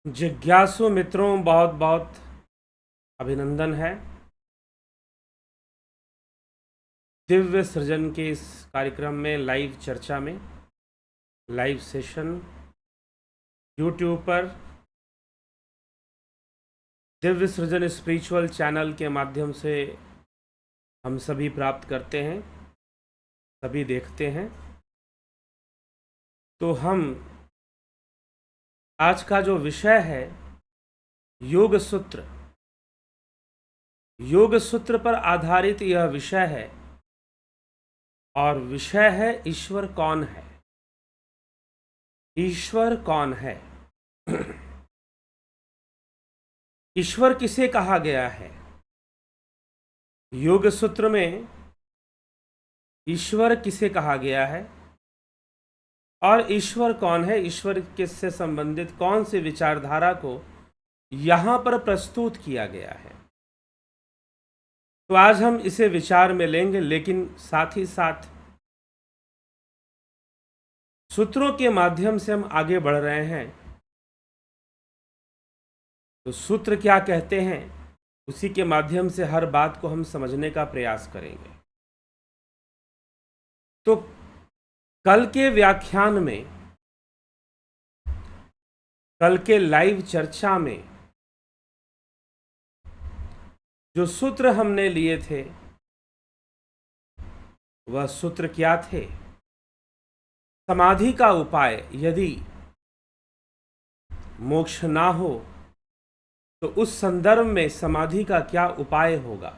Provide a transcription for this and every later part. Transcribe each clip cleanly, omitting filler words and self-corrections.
जिज्ञासु मित्रों, बहुत बहुत अभिनंदन है। दिव्य सृजन के इस कार्यक्रम में, लाइव चर्चा में, लाइव सेशन यूट्यूब पर दिव्य सृजन स्पिरिचुअल चैनल के माध्यम से हम सभी प्राप्त करते हैं, सभी देखते हैं। तो हम आज का जो विषय है योग सूत्र, योग सूत्र पर आधारित यह विषय है और विषय है ईश्वर कौन है। ईश्वर कौन है? ईश्वर किसे कहा गया है? योग सूत्र में ईश्वर किसे कहा गया है और ईश्वर कौन है, ईश्वर किससे संबंधित कौन सी विचारधारा को यहां पर प्रस्तुत किया गया है। तो आज हम इसे विचार में लेंगे, लेकिन साथ ही साथ सूत्रों के माध्यम से हम आगे बढ़ रहे हैं। तो सूत्र क्या कहते हैं, उसी के माध्यम से हर बात को हम समझने का प्रयास करेंगे। तो कल के व्याख्यान में, कल के लाइव चर्चा में जो सूत्र हमने लिए थे वह सूत्र क्या थे? समाधि का उपाय, यदि मोक्ष ना हो तो उस संदर्भ में समाधि का क्या उपाय होगा।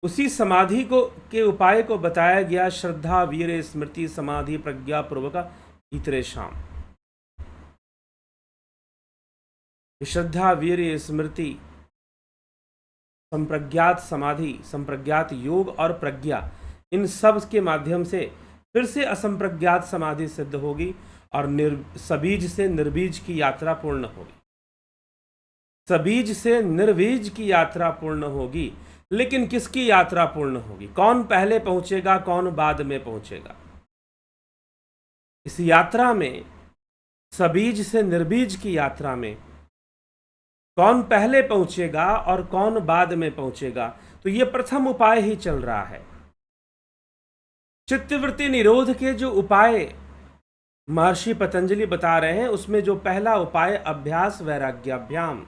उसी समाधि के उपाय को बताया गया श्रद्धा वीर स्मृति समाधि प्रज्ञा पूर्वक इतरे शाम। श्रद्धा वीर स्मृति, संप्रज्ञात समाधि, संप्रज्ञात योग और प्रज्ञा, इन सब के माध्यम से फिर से असंप्रज्ञात समाधि सिद्ध होगी और सबीज से निर्बीज की यात्रा पूर्ण होगी। सबीज से निर्बीज की यात्रा पूर्ण होगी। लेकिन किसकी यात्रा पूर्ण होगी? कौन पहले पहुंचेगा, कौन बाद में पहुंचेगा? इस यात्रा में, सबीज से निर्बीज की यात्रा में कौन पहले पहुंचेगा और कौन बाद में पहुंचेगा? तो ये प्रथम उपाय ही चल रहा है। चित्तवृत्ति निरोध के जो उपाय महर्षि पतंजलि बता रहे हैं, उसमें जो पहला उपाय अभ्यास वैराग्याभ्याम,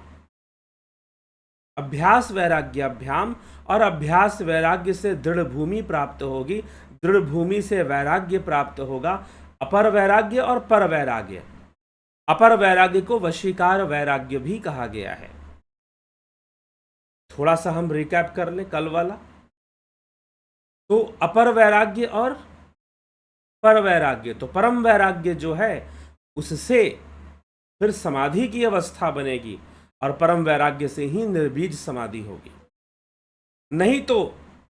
अभ्यास वैराग्याभ्याम, और अभ्यास वैराग्य से दृढ़ भूमि प्राप्त होगी, दृढ़ भूमि से वैराग्य प्राप्त होगा। अपर वैराग्य और पर वैराग्य, अपर वैराग्य को वशीकार वैराग्य भी कहा गया है। थोड़ा सा हम रिकैप कर लें कल वाला। तो अपर वैराग्य और पर वैराग्य, तो परम वैराग्य जो है उससे फिर समाधि की अवस्था बनेगी और परम वैराग्य से ही निर्बीज समाधि होगी। नहीं तो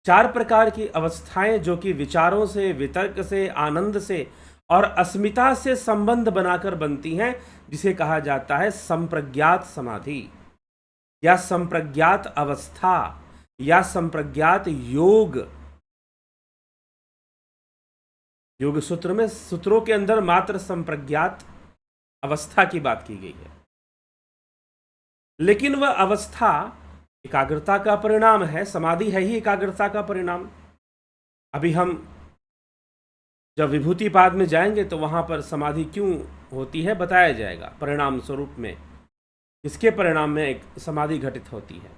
चार प्रकार की अवस्थाएं जो कि विचारों से, वितर्क से, आनंद से और अस्मिता से संबंध बनाकर बनती हैं, जिसे कहा जाता है संप्रज्ञात समाधि या संप्रज्ञात अवस्था या संप्रज्ञात योग। योग सूत्र में, सूत्रों के अंदर मात्र संप्रज्ञात अवस्था की बात की गई है, लेकिन वह अवस्था एकाग्रता का परिणाम है। समाधि है ही एकाग्रता का परिणाम। अभी हम जब विभूतिपाद में जाएंगे तो वहां पर समाधि क्यों होती है बताया जाएगा, परिणाम स्वरूप में किसके परिणाम में एक समाधि घटित होती है।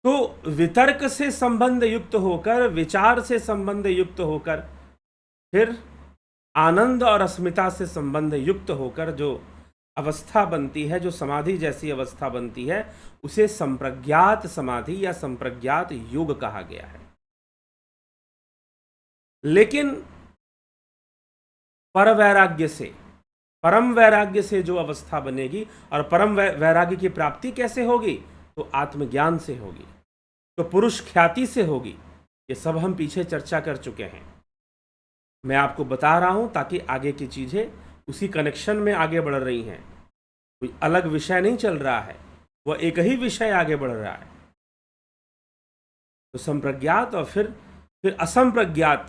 तो वितर्क से संबंध युक्त होकर, विचार से संबंध युक्त होकर, फिर आनंद और अस्मिता से संबंध युक्त होकर जो अवस्था बनती है, जो समाधि जैसी अवस्था बनती है, उसे संप्रज्ञात समाधि या संप्रज्ञात योग कहा गया है। लेकिन पर वैराग्य से, परम वैराग्य से जो अवस्था बनेगी, और परम वैराग्य की प्राप्ति कैसे होगी? तो आत्मज्ञान से होगी, तो पुरुष ख्याति से होगी। ये सब हम पीछे चर्चा कर चुके हैं। मैं आपको बता रहा हूं ताकि आगे की चीजें उसी कनेक्शन में आगे बढ़ रही हैं। कोई अलग विषय नहीं चल रहा है, वह एक ही विषय आगे बढ़ रहा है। तो संप्रज्ञात और फिर असंप्रज्ञात,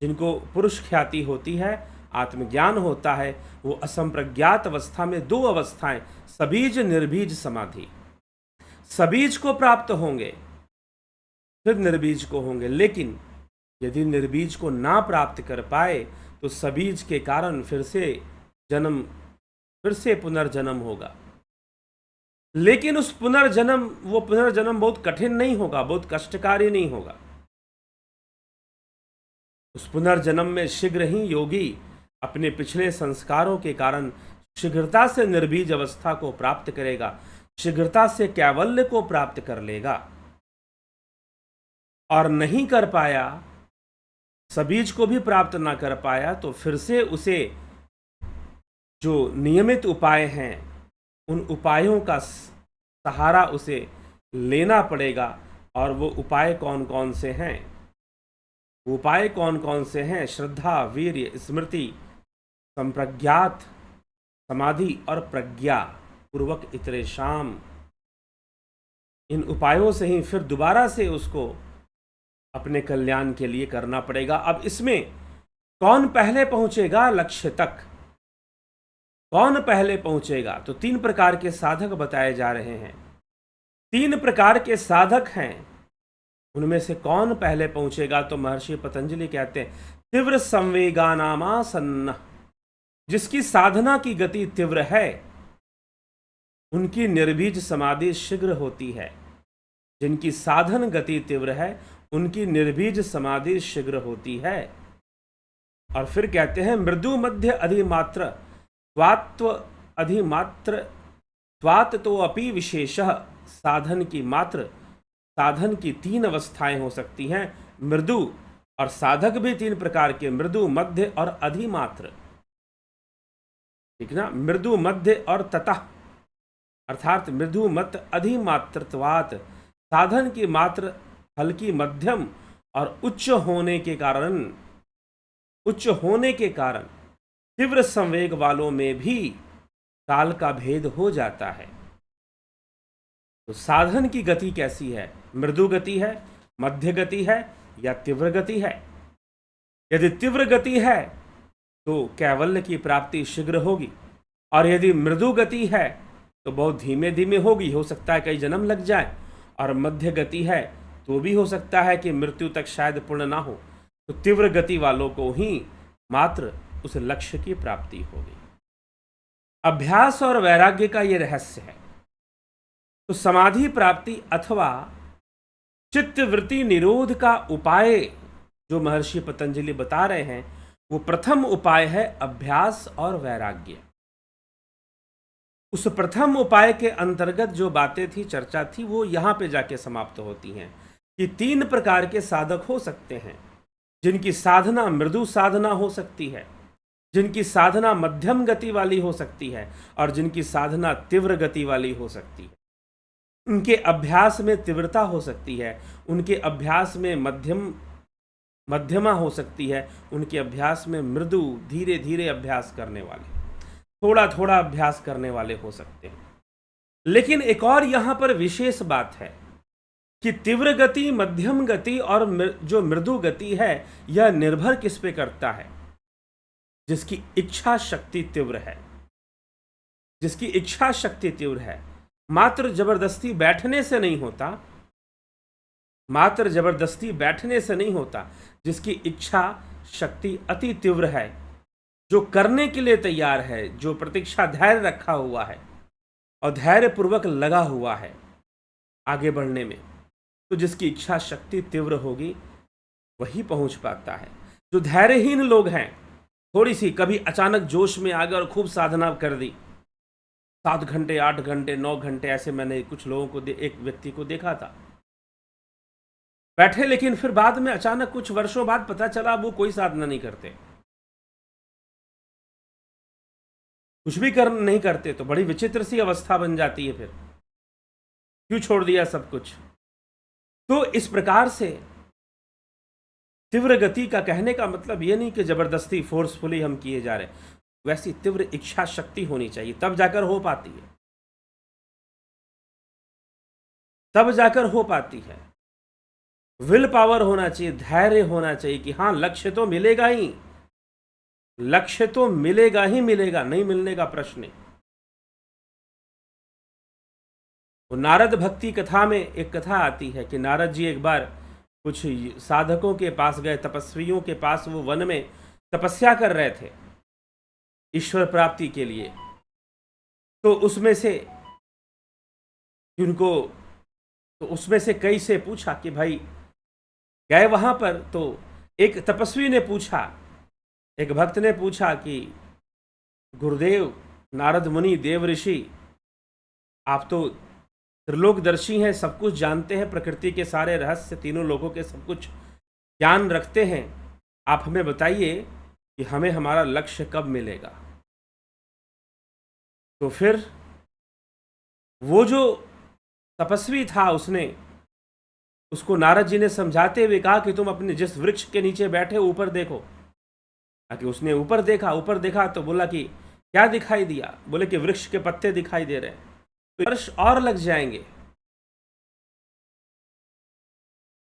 जिनको पुरुष ख्याति होती है, आत्मज्ञान होता है, वो असंप्रज्ञात अवस्था में दो अवस्थाएं, सबीज निर्बीज समाधि। सबीज को प्राप्त होंगे फिर निर्बीज को होंगे, लेकिन यदि निर्बीज को ना प्राप्त कर पाए तो सबीज के कारण फिर से पुनर्जन्म होगा। लेकिन वो पुनर्जन्म बहुत कठिन नहीं होगा, बहुत कष्टकारी नहीं होगा। उस पुनर्जन्म में शीघ्र ही योगी अपने पिछले संस्कारों के कारण शीघ्रता से निर्बीज अवस्था को प्राप्त करेगा, शीघ्रता से कैवल्य को प्राप्त कर लेगा। और नहीं कर पाया, सबीज को भी प्राप्त ना कर पाया, तो फिर से उसे जो नियमित उपाय हैं उन उपायों का सहारा उसे लेना पड़ेगा। और वो उपाय कौन कौन से हैं? उपाय कौन कौन से हैं? श्रद्धा, वीर्य, स्मृति, संप्रज्ञात, समाधि और प्रज्ञा पूर्वक इतरेशाम। इन उपायों से ही फिर दोबारा से उसको अपने कल्याण के लिए करना पड़ेगा। अब इसमें कौन पहले पहुंचेगा लक्ष्य तक, कौन पहले पहुंचेगा? तो 3 प्रकार के साधक बताए जा रहे हैं। 3 प्रकार के साधक हैं, उनमें से कौन पहले पहुंचेगा? तो महर्षि पतंजलि कहते हैं तीव्र संवेगानामासन्न, जिसकी साधना की गति तीव्र है उनकी निर्बीज समाधि शीघ्र होती है। जिनकी साधन गति तीव्र है उनकी निर्बीज समाधि शीघ्र होती है। और फिर कहते हैं मृदु मध्य अधिमात्र त्वात्व अधिमात्र त्वात तो अपि विशेषः। साधन की 3 अवस्थाएं हो सकती हैं, मृदु, और साधक भी 3 प्रकार के, मृदु, मध्य और अधिमात्र। ठीक ना? मृदु, मध्य और ततः, अर्थात मृदु, मध्य, अधिमात्रत्वात्। साधन की मात्र हल्की, मध्यम और उच्च होने के कारण तीव्र संवेग वालों में भी काल का भेद हो जाता है। तो साधन की गति कैसी है? मृदु गति है, मध्य गति है या तीव्र गति है? यदि तीव्र गति है तो कैवल्य की प्राप्ति शीघ्र होगी, और यदि मृदु गति है तो बहुत धीमे धीमे होगी, हो सकता है कई जन्म लग जाए। और मध्य गति है तो भी हो सकता है कि मृत्यु तक शायद पूर्ण ना हो। तो तीव्र गति वालों को ही मात्र उस लक्ष्य की प्राप्ति होगी। अभ्यास और वैराग्य का यह रहस्य है। तो समाधि प्राप्ति अथवा चित्तवृत्ति निरोध का उपाय जो महर्षि पतंजलि बता रहे हैं, वो प्रथम उपाय है अभ्यास और वैराग्य। उस प्रथम उपाय के अंतर्गत जो बातें थी, चर्चा थी, वो यहां पे जाके समाप्त होती हैं कि 3 प्रकार के साधक हो सकते हैं, जिनकी साधना मृदु साधना हो सकती है, जिनकी साधना मध्यम गति वाली हो सकती है, और जिनकी साधना तीव्र गति वाली हो सकती है। उनके अभ्यास में तीव्रता हो सकती है, उनके अभ्यास में मध्यमा हो सकती है, उनके अभ्यास में मृदु, धीरे धीरे अभ्यास करने वाले, थोड़ा थोड़ा अभ्यास करने वाले हो सकते हैं। लेकिन एक और यहां पर विशेष बात है कि तीव्र गति, मध्यम गति और जो मृदु गति है, यह निर्भर किस पे करता है? जिसकी इच्छा शक्ति तीव्र है। जिसकी इच्छा शक्ति तीव्र है। मात्र जबरदस्ती बैठने से नहीं होता, मात्र जबरदस्ती बैठने से नहीं होता। जिसकी इच्छा शक्ति अति तीव्र है, जो करने के लिए तैयार है, जो प्रतीक्षा धैर्य रखा हुआ है और धैर्य पूर्वक लगा हुआ है आगे बढ़ने में, तो जिसकी इच्छा शक्ति तीव्र होगी वही पहुंच पाता है। जो धैर्यहीन लोग हैं, थोड़ी सी कभी अचानक जोश में आ गए और खूब साधना कर दी, 7 घंटे, 8 घंटे, 9 घंटे, ऐसे मैंने कुछ लोगों को एक व्यक्ति को देखा था बैठे, लेकिन फिर बाद में अचानक कुछ वर्षों बाद पता चला वो कोई साधना नहीं करते, कुछ भी नहीं करते। तो बड़ी विचित्र सी अवस्था बन जाती है। फिर क्यों छोड़ दिया सब कुछ? तो इस प्रकार से तीव्र गति का कहने का मतलब ये नहीं कि जबरदस्ती फोर्सफुली हम किए जा रहे, वैसी तीव्र इच्छा शक्ति होनी चाहिए, तब जाकर हो पाती है, तब जाकर हो पाती है। विल पावर होना चाहिए, धैर्य होना चाहिए कि हाँ लक्ष्य तो मिलेगा ही, लक्ष्य तो मिलेगा ही मिलेगा, नहीं मिलने का प्रश्न है। वो नारद भक्ति कथा में एक कथा आती है कि नारद जी एक बार कुछ साधकों के पास गए, तपस्वियों के पास, वो वन में तपस्या कर रहे थे ईश्वर प्राप्ति के लिए। तो उसमें से कई से पूछा कि भाई गए वहां पर, तो एक तपस्वी ने पूछा, एक भक्त ने पूछा कि गुरुदेव नारद मुनि, देव ऋषि, आप तो त्रिलोकदर्शी हैं, सब कुछ जानते हैं, प्रकृति के सारे रहस्य, तीनों लोगों के सब कुछ ज्ञान रखते हैं, आप हमें बताइए कि हमें हमारा लक्ष्य कब मिलेगा। तो फिर वो जो तपस्वी था उसको नारद जी ने समझाते हुए कहा कि तुम अपने जिस वृक्ष के नीचे बैठे ऊपर देखो। ताकि उसने ऊपर देखा तो बोला कि क्या दिखाई दिया? बोले कि वृक्ष के पत्ते दिखाई दे रहे हैं। तो वर्ष और लग जाएंगे,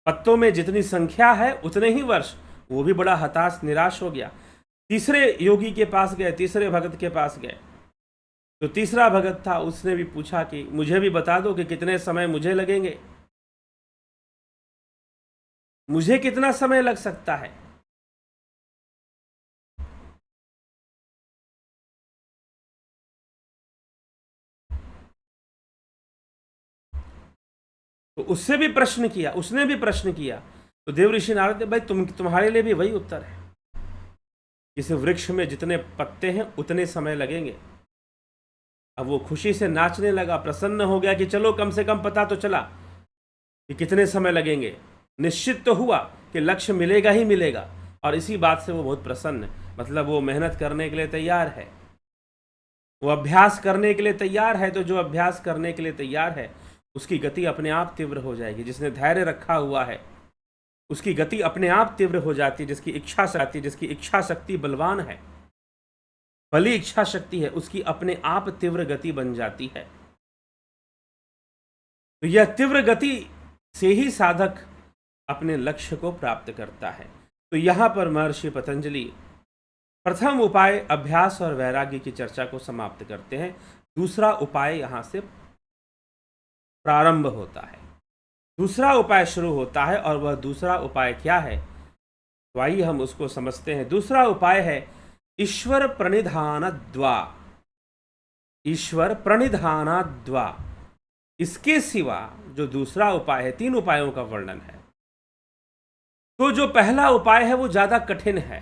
पत्तों में जितनी संख्या है उतने ही वर्ष। वो भी बड़ा हताश निराश हो गया। तीसरे योगी के पास गए, तीसरे भगत के पास गए। तो तीसरा भगत था, उसने भी पूछा कि मुझे भी बता दो कि कितने समय मुझे लगेंगे, मुझे कितना समय लग सकता है। तो उससे भी प्रश्न किया, उसने भी प्रश्न किया। तो देव ऋषि नारद ने, भाई तुम्हारे लिए भी वही उत्तर है। इस वृक्ष में जितने पत्ते हैं उतने समय लगेंगे। अब वो खुशी से नाचने लगा, प्रसन्न हो गया कि चलो कम से कम पता तो चला कि कितने समय लगेंगे। निश्चित तो हुआ कि लक्ष्य मिलेगा ही मिलेगा, और इसी बात से वो बहुत प्रसन्न है। मतलब वो मेहनत करने के लिए तैयार है, वो अभ्यास करने के लिए तैयार है। तो जो अभ्यास करने के लिए तैयार है उसकी गति अपने आप तीव्र हो जाएगी। जिसने धैर्य रखा हुआ है उसकी गति अपने आप तीव्र हो जाती है। जिसकी इच्छा शक्ति बलवान है, बली इच्छा शक्ति है, उसकी अपने आप तीव्र गति बन जाती है। तो यह तीव्र गति से ही साधक अपने लक्ष्य को प्राप्त करता है। तो यहां पर महर्षि पतंजलि प्रथम उपाय अभ्यास और वैराग्य की चर्चा को समाप्त करते हैं। दूसरा उपाय यहां से प्रारंभ होता है, दूसरा उपाय शुरू होता है। और वह दूसरा उपाय क्या है, तो आइए हम उसको समझते हैं। दूसरा उपाय है ईश्वर प्रणिधानद्वा। ईश्वर प्रणिधानद्वा, इसके सिवा जो दूसरा उपाय है, 3 उपायों का वर्णन है। तो जो पहला उपाय है वो ज्यादा कठिन है।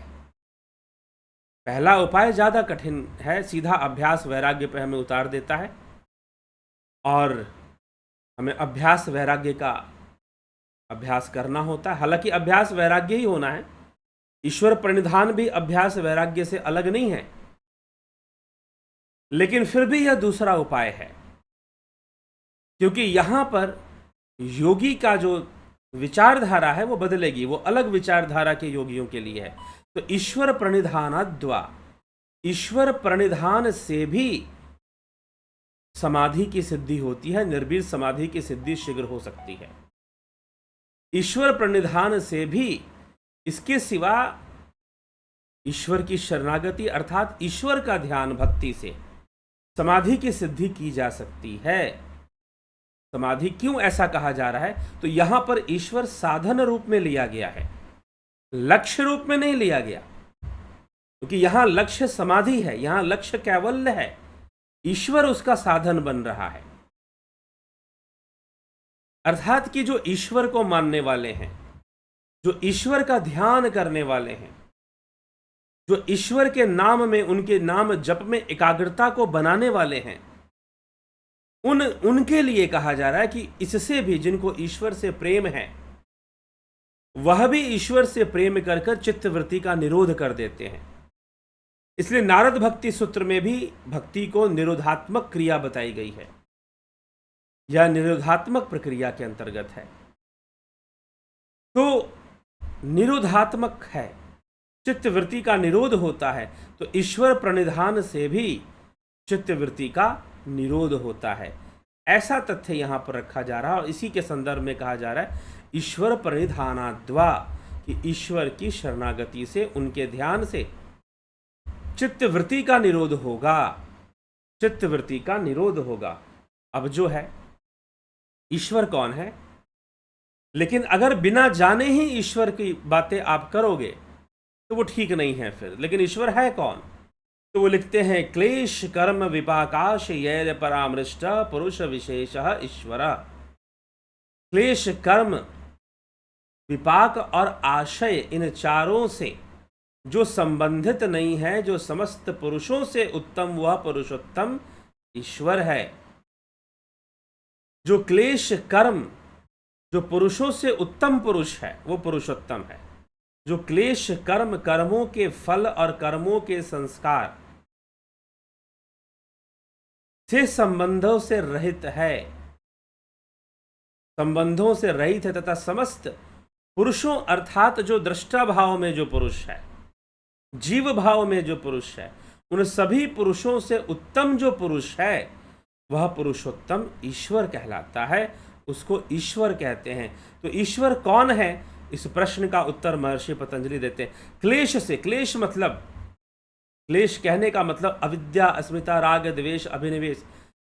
पहला उपाय ज्यादा कठिन है, सीधा अभ्यास वैराग्य पे हमें उतार देता है, और हमें अभ्यास वैराग्य का अभ्यास करना होता है। हालांकि अभ्यास वैराग्य ही होना है, ईश्वर प्रणिधान भी अभ्यास वैराग्य से अलग नहीं है, लेकिन फिर भी यह दूसरा उपाय है। क्योंकि यहां पर योगी का जो विचारधारा है वो बदलेगी, वो अलग विचारधारा के योगियों के लिए है। तो ईश्वर प्रणिधानद्वा, ईश्वर प्रणिधान से भी समाधि की सिद्धि होती है, निर्भीर समाधि की सिद्धि शीघ्र हो सकती है। ईश्वर प्रणिधान से भी, इसके सिवा ईश्वर की शरणागति अर्थात ईश्वर का ध्यान भक्ति से समाधि की सिद्धि की जा सकती है। समाधि क्यों ऐसा कहा जा रहा है, तो यहां पर ईश्वर साधन रूप में लिया गया है, लक्ष्य रूप में नहीं लिया गया। क्योंकि यहां लक्ष्य समाधि है, यहां लक्ष्य कैवल्य है, ईश्वर उसका साधन बन रहा है। अर्थात कि जो ईश्वर को मानने वाले हैं, जो ईश्वर का ध्यान करने वाले हैं, जो ईश्वर के नाम में, उनके नाम जप में एकाग्रता को बनाने वाले हैं, उनके लिए कहा जा रहा है कि इससे भी जिनको ईश्वर से प्रेम है वह भी ईश्वर से प्रेम कर कर चित्तवृत्ति का निरोध कर देते हैं। इसलिए नारद भक्ति सूत्र में भी भक्ति को निरोधात्मक क्रिया बताई गई है, यह निरोधात्मक प्रक्रिया के अंतर्गत है। तो निरोधात्मक है, चित्तवृत्ति का निरोध होता है। तो ईश्वर प्रणिधान से भी चित्तवृत्ति का निरोध होता है, ऐसा तथ्य यहां पर रखा जा रहा है। और इसी के संदर्भ में कहा जा रहा है ईश्वर प्रणिधानाद्वा, कि ईश्वर की शरणागति से, उनके ध्यान से चित्तवृत्ति का निरोध होगा, चित्तवृत्ति का निरोध होगा। अब जो है ईश्वर कौन है, लेकिन अगर बिना जाने ही ईश्वर की बातें आप करोगे तो वो ठीक नहीं है फिर। लेकिन ईश्वर है कौन, तो वो लिखते हैं क्लेश कर्म विपाकाश यैर परामृष्ट पुरुष विशेष ईश्वर। क्लेश कर्म विपाक और आशय, इन चारों से जो संबंधित नहीं है, जो समस्त पुरुषों से उत्तम, वह पुरुषोत्तम ईश्वर है। जो क्लेश कर्म, जो पुरुषों से उत्तम पुरुष है, वो पुरुषोत्तम है। जो क्लेश कर्म, कर्मों के फल और कर्मों के संस्कार से संबंधों से रहित है, संबंधों से रहित है, तथा समस्त पुरुषों अर्थात जो दृष्टा भाव में जो पुरुष है, जीव भाव में जो पुरुष है, उन सभी पुरुषों से उत्तम जो पुरुष है, वह पुरुषोत्तम ईश्वर कहलाता है। उसको ईश्वर कहते हैं। तो ईश्वर कौन है, इस प्रश्न का उत्तर महर्षि पतंजलि देते हैं क्लेश से। क्लेश मतलब, क्लेश कहने का मतलब अविद्या, अस्मिता, राग, द्वेष, अभिनिवेश,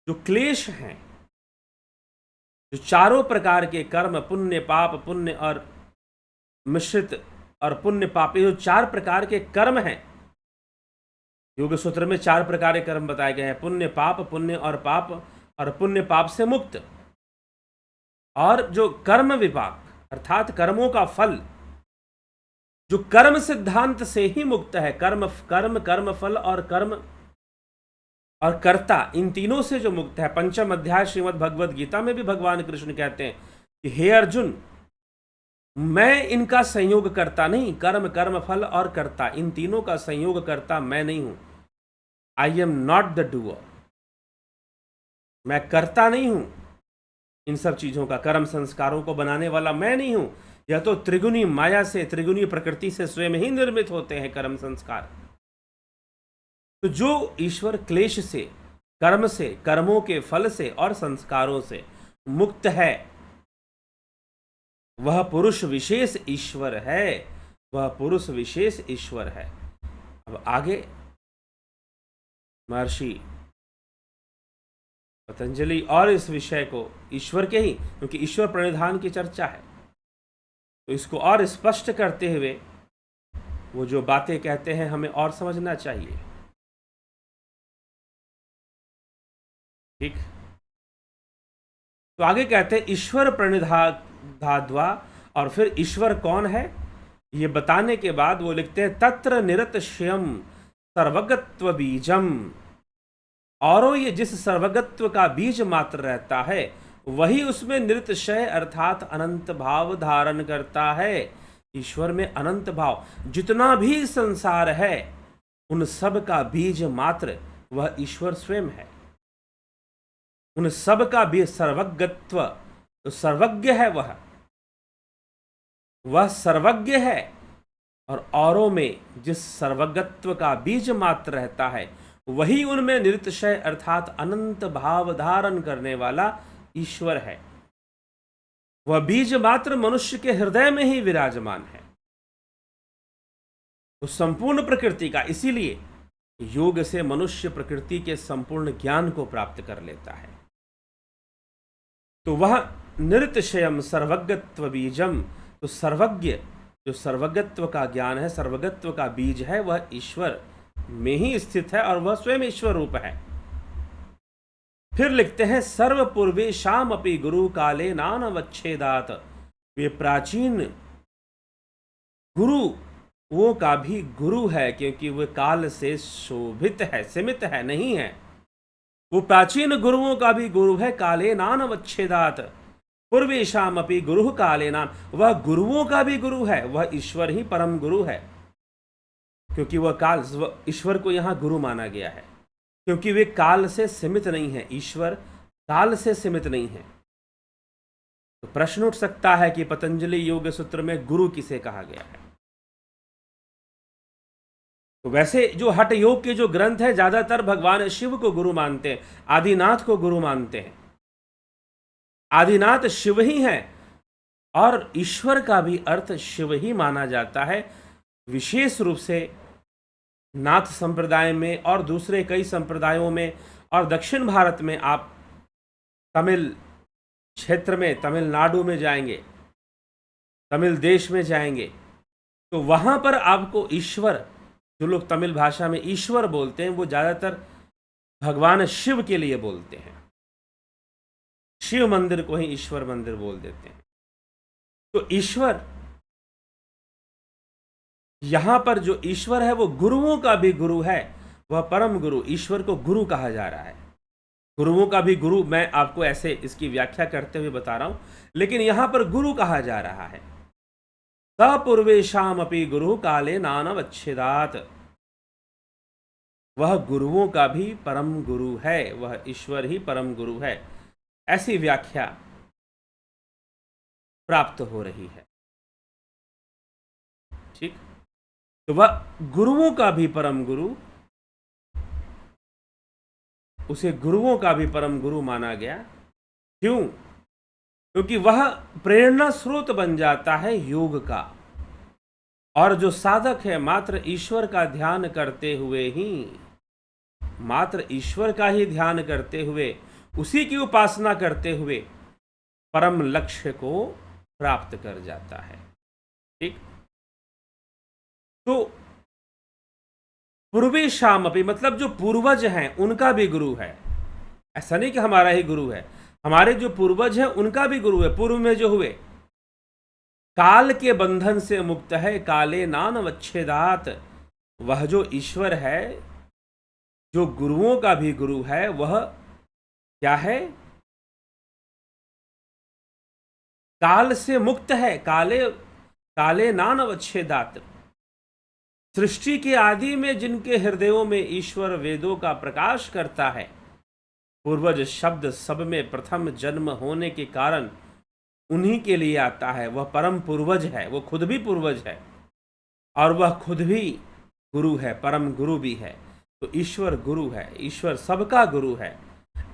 जो क्लेश हैं, जो चारों प्रकार के कर्म, पुण्य पाप, पुण्य और मिश्रित और पुण्य पाप, ये जो चार प्रकार के कर्म हैं, योग सूत्र में चार प्रकार के कर्म बताए गए हैं, पुण्य पाप, पुण्य और पाप, और पुण्य पाप से मुक्त, और जो कर्म विपाक अर्थात कर्मों का फल, जो कर्म सिद्धांत से ही मुक्त है, कर्म कर्म कर्म फल और कर्म और कर्ता, इन तीनों से जो मुक्त है। पंचम अध्याय श्रीमद् भगवद गीता में भी भगवान कृष्ण कहते हैं कि हे अर्जुन, मैं इनका संयोग करता नहीं, कर्म कर्म फल और कर्ता, इन तीनों का संयोग करता मैं नहीं हूं। I am not the doer, मैं करता नहीं हूं इन सब चीजों का, कर्म संस्कारों को बनाने वाला मैं नहीं हूं। यह तो त्रिगुणी माया से, त्रिगुणी प्रकृति से स्वयं ही निर्मित होते हैं कर्म संस्कार। तो जो ईश्वर क्लेश से, कर्म से, कर्मों के फल से और संस्कारों से मुक्त है, वह पुरुष विशेष ईश्वर है, वह पुरुष विशेष ईश्वर है। अब आगे महर्षि पतंजलि और इस विषय को ईश्वर के ही, क्योंकि ईश्वर प्रणिधान की चर्चा है, तो इसको और स्पष्ट करते हुए वो जो बातें कहते हैं हमें और समझना चाहिए। ठीक, तो आगे कहते हैं ईश्वर प्रणिधाद्वा, और फिर ईश्वर कौन है ये बताने के बाद वो लिखते हैं तत्र निरत श्यम सर्वगत्व बीजम, और ये जिस सर्वगत्व का बीज मात्र रहता है, वही उसमें निरतिशय अर्थात अनंत भाव धारण करता है। ईश्वर में अनंत भाव, जितना भी संसार है उन सब का बीज मात्र वह ईश्वर स्वयं है। उन सब का बीज सर्वज्ञत्व, तो सर्वज्ञ है वह सर्वज्ञ है। और औरों में जिस सर्वज्ञत्व का बीज मात्र रहता है, वही उनमें निरतिशय अर्थात अनंत भाव धारण करने वाला ईश्वर है। वह बीज मात्र मनुष्य के हृदय में ही विराजमान है, उस संपूर्ण प्रकृति का। इसीलिए योग से मनुष्य प्रकृति के संपूर्ण ज्ञान को प्राप्त कर लेता है। तो वह निरतिशयम सर्वज्ञत्व बीजम, तो सर्वज्ञ, जो सर्वज्ञत्व का ज्ञान है, सर्वज्ञत्व का बीज है, वह ईश्वर में ही स्थित है और वह स्वयं ईश्वर रूप है। फिर लिखते हैं सर्व पूर्वे शाम अपि गुरु काले नानवच्छेदात, वे प्राचीन गुरु वो का भी गुरु है, क्योंकि वह काल से शोभित है, सीमित है, नहीं है। वो प्राचीन गुरुओं का भी गुरु है, काले नानवच्छेदात, पूर्वेशाम अपि गुरु काले नान, वह गुरुओं का भी गुरु है, वह ईश्वर ही परम गुरु है। क्योंकि वह काल, ईश्वर को यहाँ गुरु माना गया है क्योंकि वे काल से सीमित नहीं है। ईश्वर काल से सीमित नहीं है। तो प्रश्न उठ सकता है कि पतंजलि योग सूत्र में गुरु किसे कहा गया है। तो वैसे जो हठ योग के जो ग्रंथ है, ज्यादातर भगवान शिव को गुरु मानते हैं, आदिनाथ को गुरु मानते हैं। आदिनाथ शिव ही हैं और ईश्वर का भी अर्थ शिव ही माना जाता है। विशेष रूप से नाथ संप्रदाय में और दूसरे कई संप्रदायों में और दक्षिण भारत में आप तमिल क्षेत्र में, तमिलनाडु में जाएंगे, तमिल देश में जाएंगे, तो वहाँ पर आपको ईश्वर, जो लोग तमिल भाषा में ईश्वर बोलते हैं, वो ज़्यादातर भगवान शिव के लिए बोलते हैं। शिव मंदिर को ही ईश्वर मंदिर बोल देते हैं। तो ईश्वर, यहां पर जो ईश्वर है वो गुरुओं का भी गुरु है, वह परम गुरु। ईश्वर को गुरु कहा जा रहा है, गुरुओं का भी गुरु। मैं आपको ऐसे इसकी व्याख्या करते हुए बता रहा हूं, लेकिन यहां पर गुरु कहा जा रहा है। सपूर्वेशाम अपि गुरु काले नानवच्छेदात, वह गुरुओं का भी परम गुरु है, वह ईश्वर ही परम गुरु है, ऐसी व्याख्या प्राप्त हो रही है। ठीक, तो वह गुरुओं का भी परम गुरु, उसे गुरुओं का भी परम गुरु माना गया। क्यों? क्योंकि वह प्रेरणा स्रोत बन जाता है योग का, और जो साधक है मात्र ईश्वर का ध्यान करते हुए ही, मात्र ईश्वर का ही ध्यान करते हुए, उसी की उपासना करते हुए परम लक्ष्य को प्राप्त कर जाता है। ठीक, तो पूर्वेशामपि मतलब जो पूर्वज हैं उनका भी गुरु है। ऐसा नहीं कि हमारा ही गुरु है, हमारे जो पूर्वज हैं उनका भी गुरु है। पूर्व में जो हुए, काल के बंधन से मुक्त है, काले नानवच्छेदात, वह जो ईश्वर है, जो गुरुओं का भी गुरु है, वह क्या है? काल से मुक्त है, काले नानवच्छेदात। सृष्टि के आदि में जिनके हृदयों में ईश्वर वेदों का प्रकाश करता है, पूर्वज शब्द सब में प्रथम जन्म होने के कारण उन्हीं के लिए आता है। वह परम पूर्वज है, वो खुद भी पूर्वज है और वह खुद भी गुरु है, परम गुरु भी है। तो ईश्वर गुरु है, ईश्वर सबका गुरु है,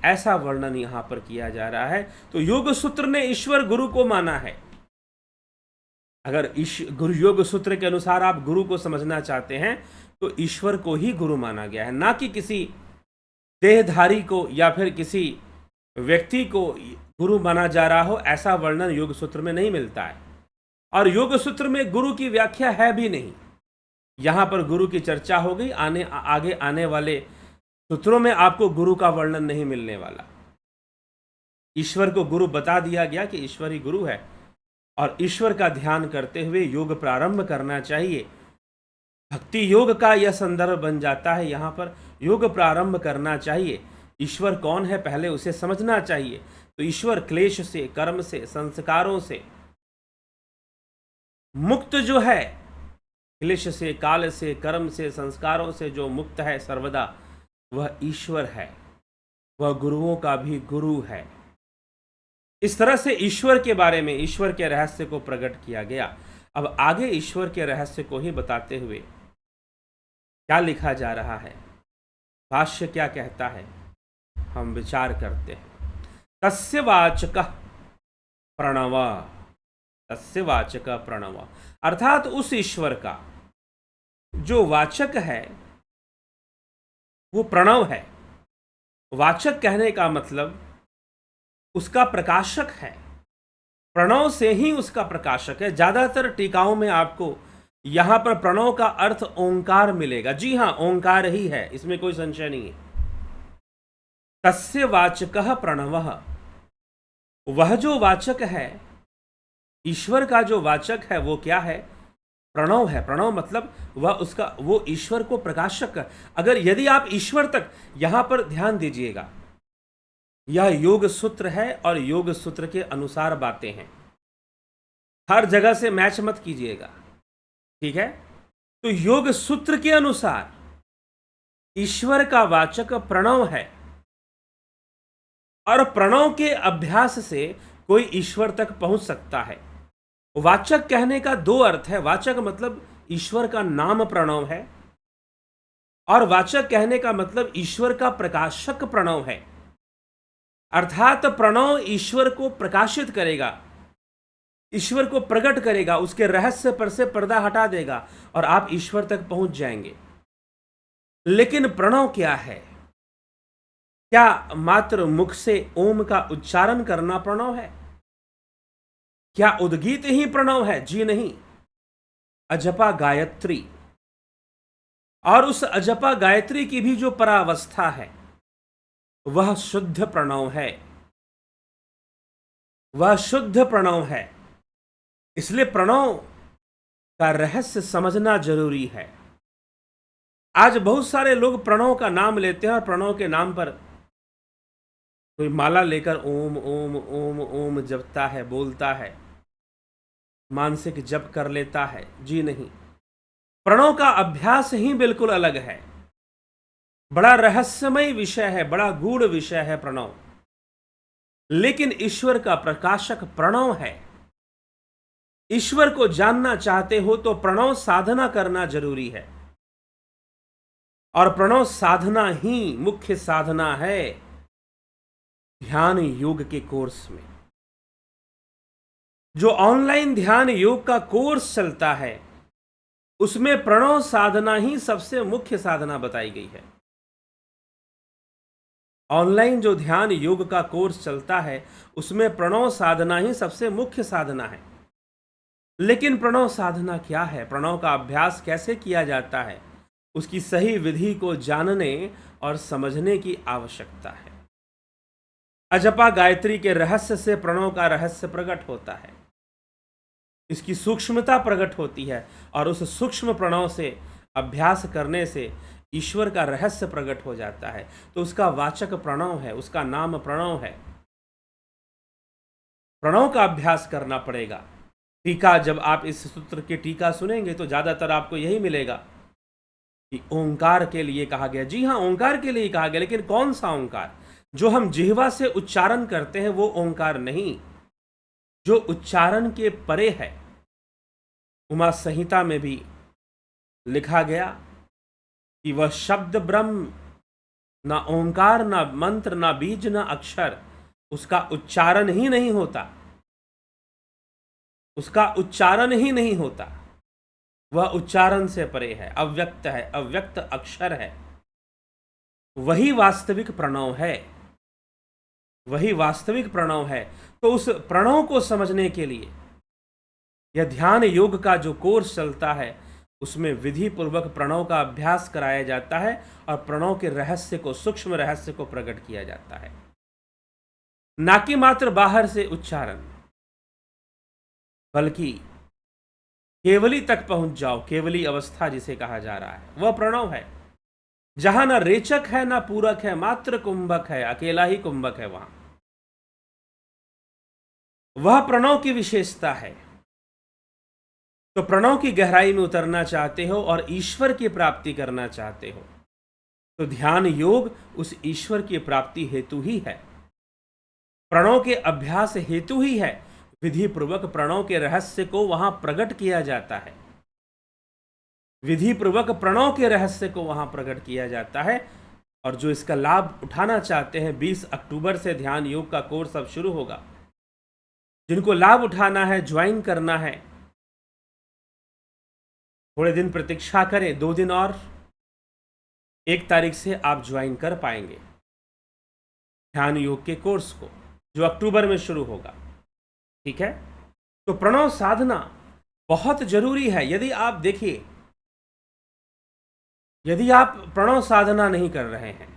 ऐसा वर्णन यहां पर किया जा रहा है। तो योग सूत्र ने ईश्वर गुरु को माना है। अगर गुरु योग सूत्र के अनुसार आप गुरु को समझना चाहते हैं तो ईश्वर को ही गुरु माना गया है, ना कि किसी देहधारी को या फिर किसी व्यक्ति को गुरु माना जा रहा हो। ऐसा वर्णन योग सूत्र में नहीं मिलता है, और योग सूत्र में गुरु की व्याख्या है भी नहीं। यहां पर गुरु की चर्चा हो गई, आगे आने वाले सूत्रों में आपको गुरु का वर्णन नहीं मिलने वाला। ईश्वर को गुरु बता दिया गया कि ईश्वर ही गुरु है, और ईश्वर का ध्यान करते हुए योग प्रारंभ करना चाहिए। भक्ति योग का यह संदर्भ बन जाता है। यहाँ पर योग प्रारंभ करना चाहिए। ईश्वर कौन है पहले उसे समझना चाहिए। तो ईश्वर क्लेश से, कर्म से, संस्कारों से मुक्त जो है, क्लेश से, काल से, कर्म से, संस्कारों से जो मुक्त है सर्वदा, वह ईश्वर है, वह गुरुओं का भी गुरु है। इस तरह से ईश्वर के बारे में, ईश्वर के रहस्य को प्रकट किया गया। अब आगे ईश्वर के रहस्य को ही बताते हुए क्या लिखा जा रहा है, भाष्य क्या कहता है, हम विचार करते हैं। तस्य वाचकः प्रणव, तस्य वाचकः प्रणव, अर्थात उस ईश्वर का जो वाचक है वो प्रणव है। वाचक कहने का मतलब उसका प्रकाशक है, प्रणव से ही उसका प्रकाशक है। ज्यादातर टीकाओं में आपको यहां पर प्रणव का अर्थ ओंकार मिलेगा। जी हां, ओंकार ही है, इसमें कोई संशय नहीं है। तस्य वाचकः प्रणवः, वह जो वाचक है, ईश्वर का जो वाचक है वो क्या है? प्रणव है। प्रणव मतलब वो ईश्वर को प्रकाशक। अगर यदि आप ईश्वर तक, यहां पर ध्यान दीजिएगा, यह योग सूत्र है और योग सूत्र के अनुसार बातें हैं, हर जगह से मैच मत कीजिएगा, ठीक है? तो योग सूत्र के अनुसार ईश्वर का वाचक प्रणव है, और प्रणव के अभ्यास से कोई ईश्वर तक पहुंच सकता है। वाचक कहने का दो अर्थ है। वाचक मतलब ईश्वर का नाम प्रणव है, और वाचक कहने का मतलब ईश्वर का प्रकाशक प्रणव है। अर्थात प्रणव ईश्वर को प्रकाशित करेगा, ईश्वर को प्रकट करेगा, उसके रहस्य पर से पर्दा हटा देगा और आप ईश्वर तक पहुंच जाएंगे। लेकिन प्रणव क्या है? क्या मात्र मुख से ओम का उच्चारण करना प्रणव है? क्या उद्गीत ही प्रणव है? जी नहीं। अजपा गायत्री, और उस अजपा गायत्री की भी जो परावस्था है वह शुद्ध प्रणव है, वह शुद्ध प्रणव है। इसलिए प्रणव का रहस्य समझना जरूरी है। आज बहुत सारे लोग प्रणव का नाम लेते हैं और प्रणव के नाम पर कोई माला लेकर ओम ओम ओम ओम जपता है, बोलता है, मानसिक जप कर लेता है। जी नहीं, प्रणव का अभ्यास ही बिल्कुल अलग है। बड़ा रहस्यमय विषय है, बड़ा गूढ़ विषय है प्रणव, लेकिन ईश्वर का प्रकाशक प्रणव है। ईश्वर को जानना चाहते हो तो प्रणव साधना करना जरूरी है, और प्रणव साधना ही मुख्य साधना है ध्यान योग के कोर्स में। जो ऑनलाइन ध्यान योग का कोर्स चलता है उसमें प्रणव साधना ही सबसे मुख्य साधना बताई गई है। ऑनलाइन जो ध्यान योग का कोर्स चलता है उसमें प्रणव साधना ही सबसे मुख्य साधना है। लेकिन प्रणव साधना क्या है, प्रणव का अभ्यास कैसे किया जाता है, उसकी सही विधि को जानने और समझने की आवश्यकता है। अजपा गायत्री के रहस्य से प्रणव का रहस्य प्रकट होता है, इसकी सूक्ष्मता प्रकट होती है, और उस सूक्ष्म प्रणव से अभ्यास करने से ईश्वर का रहस्य प्रकट हो जाता है। तो उसका वाचक प्रणव है, उसका नाम प्रणव है। प्रणव का अभ्यास करना पड़ेगा। टीका, जब आप इस सूत्र की टीका सुनेंगे तो ज्यादातर आपको यही मिलेगा कि ओंकार के लिए कहा गया। जी हाँ, ओंकार के लिए कहा गया, लेकिन कौन सा ओंकार? जो हम जिह्वा से उच्चारण करते हैं वो ओंकार नहीं, जो उच्चारण के परे है। उमा संहिता में भी लिखा गया कि वह शब्द ब्रह्म, ना ओंकार, ना मंत्र, ना बीज, ना अक्षर, उसका उच्चारण ही नहीं होता, उसका उच्चारण ही नहीं होता। वह उच्चारण से परे है, अव्यक्त है, अव्यक्त अक्षर है। वही वास्तविक प्रणव है, वही वास्तविक प्रणव है। तो उस प्रणव को समझने के लिए यह ध्यान योग का जो कोर्स चलता है उसमें विधि पूर्वक प्रणव का अभ्यास कराया जाता है और प्रणव के रहस्य को, सूक्ष्म रहस्य को प्रकट किया जाता है। ना कि मात्र बाहर से उच्चारण, बल्कि केवली तक पहुंच जाओ। केवली अवस्था जिसे कहा जा रहा है वह प्रणव है, जहां ना रेचक है ना पूरक है, मात्र कुंभक है, अकेला ही कुंभक है। वहां वह प्रणव की विशेषता है। तो प्रणव की गहराई में उतरना चाहते हो और ईश्वर की प्राप्ति करना चाहते हो तो ध्यान योग उस ईश्वर की प्राप्ति हेतु ही है, प्रणव के अभ्यास हेतु ही है। विधि पूर्वक प्रणव के रहस्य को वहां प्रकट किया जाता है, विधि पूर्वक प्रणव के रहस्य को वहां प्रकट किया जाता है। और जो इसका लाभ उठाना चाहते हैं, 20 अक्टूबर से ध्यान योग का कोर्स अब शुरू होगा। जिनको लाभ उठाना है, ज्वाइन करना है, थोड़े दिन प्रतीक्षा करें, 2 दिन और, 1 तारीख से आप ज्वाइन कर पाएंगे ध्यान योग के कोर्स को, जो अक्टूबर में शुरू होगा। ठीक है, तो प्रणव साधना बहुत जरूरी है। यदि आप देखिए, यदि आप प्रणव साधना नहीं कर रहे हैं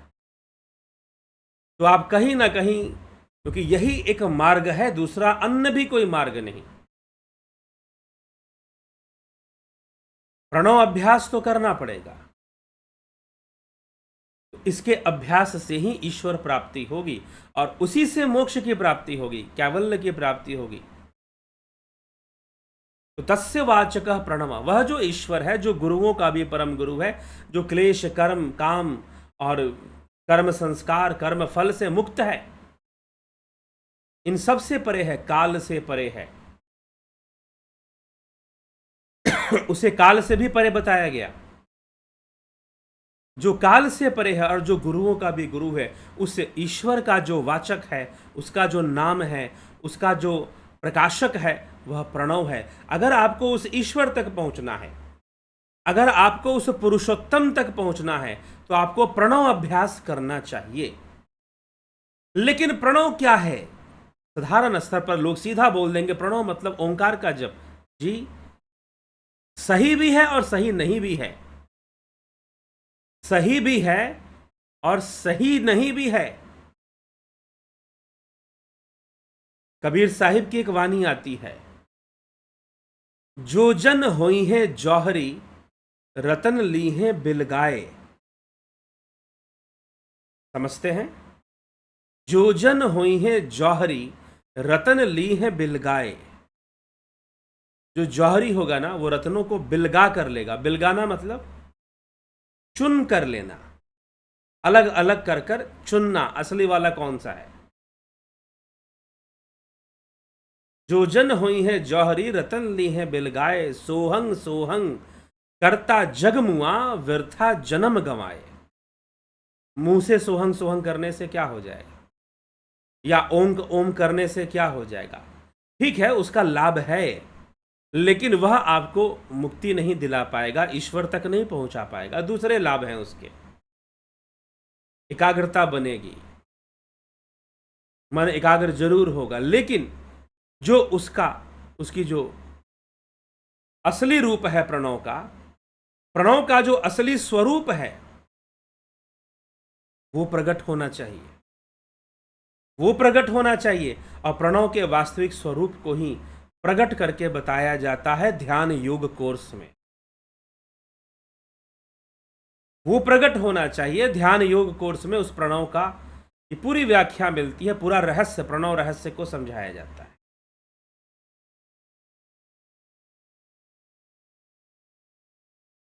तो आप कहीं ना कहीं, क्योंकि यही एक मार्ग है, दूसरा अन्य भी कोई मार्ग नहीं। प्रणव अभ्यास तो करना पड़ेगा, इसके अभ्यास से ही ईश्वर प्राप्ति होगी और उसी से मोक्ष की प्राप्ति होगी, कैवल्य की प्राप्ति होगी। तो तस्य वाचक प्रणव, वह जो ईश्वर है, जो गुरुओं का भी परम गुरु है, जो क्लेश, कर्म, काम और कर्म संस्कार, कर्म फल से मुक्त है, इन सब से परे है, काल से परे है। उसे काल से भी परे बताया गया। जो काल से परे है और जो गुरुओं का भी गुरु है, उस ईश्वर का जो वाचक है, उसका जो नाम है, उसका जो प्रकाशक है, वह प्रणव है। अगर आपको उस ईश्वर तक पहुंचना है, अगर आपको उस पुरुषोत्तम तक पहुंचना है तो आपको प्रणव अभ्यास करना चाहिए। लेकिन प्रणव क्या है? साधारण स्तर पर लोग सीधा बोल देंगे प्रणव मतलब ओंकार का जप। जी, सही भी है और सही नहीं भी है, सही भी है और सही नहीं भी है। कबीर साहिब की एक वाणी आती है, जो जन होई है जौहरी रतन ली है बिलगाए। समझते हैं? जो जन होई है जौहरी रतन ली है बिलगाए। जो जौहरी होगा ना वो रत्नों को बिलगा कर लेगा। बिलगाना मतलब चुन कर लेना, अलग अलग कर कर चुनना, असली वाला कौन सा है। जो जन हुई है जौहरी रतन ली है बिलगाए, सोहंग सोहंग करता जग मुआ व्यर्था जन्म गंवाए। मुंह से सोहंग सोहंग करने से क्या हो जाएगा, या ओम ओम करने से क्या हो जाएगा? ठीक है, उसका लाभ है, लेकिन वह आपको मुक्ति नहीं दिला पाएगा, ईश्वर तक नहीं पहुंचा पाएगा। दूसरे लाभ हैं उसके। एकाग्रता बनेगी, मन एकाग्र जरूर होगा, लेकिन जो उसकी जो असली रूप है प्रणव का जो असली स्वरूप है वो प्रकट होना चाहिए, वो प्रकट होना चाहिए। और प्रणव के वास्तविक स्वरूप को ही प्रकट करके बताया जाता है ध्यान योग कोर्स में। वो प्रकट होना चाहिए ध्यान योग कोर्स में। उस प्रणव का की पूरी व्याख्या मिलती है, पूरा रहस्य, प्रणव रहस्य को समझाया जाता है।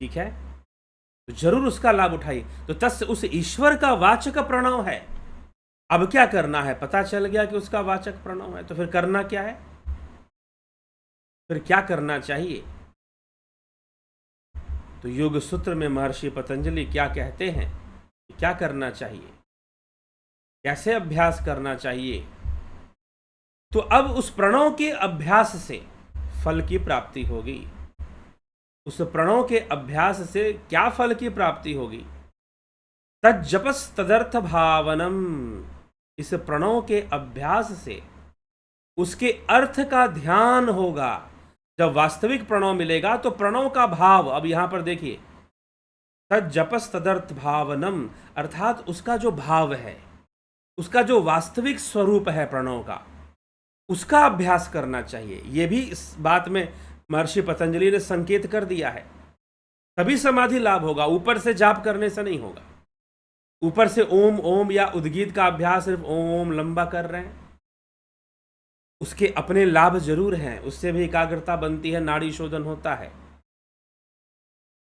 ठीक है, तो जरूर उसका लाभ उठाइए। तो तस्य उस ईश्वर का वाचक प्रणव है। अब क्या करना है? पता चल गया कि उसका वाचक प्रणव है, तो फिर करना क्या है? फिर क्या करना चाहिए? तो योग सूत्र में महर्षि पतंजलि क्या कहते हैं, क्या करना चाहिए, कैसे अभ्यास करना चाहिए? तो अब उस प्रणव के अभ्यास से फल की प्राप्ति होगी। उस प्रणव के अभ्यास से क्या फल की प्राप्ति होगी? तज्जपस तदर्थ भावनम। इस प्रणव के अभ्यास से उसके अर्थ का ध्यान होगा। जब वास्तविक प्रणव मिलेगा तो प्रणव का भाव, अब यहां पर देखिए, तज्जपस तदर्थ भावनम, अर्थात उसका जो भाव है, उसका जो वास्तविक स्वरूप है प्रणव का, उसका अभ्यास करना चाहिए। यह भी इस बात में महर्षि पतंजलि ने संकेत कर दिया है। तभी समाधि लाभ होगा, ऊपर से जाप करने से नहीं होगा। ऊपर से ओम ओम या उद्गीत का अभ्यास सिर्फ ओम लंबा कर रहे हैं, उसके अपने लाभ जरूर हैं, उससे भी एकाग्रता बनती है, नाड़ी शोधन होता है,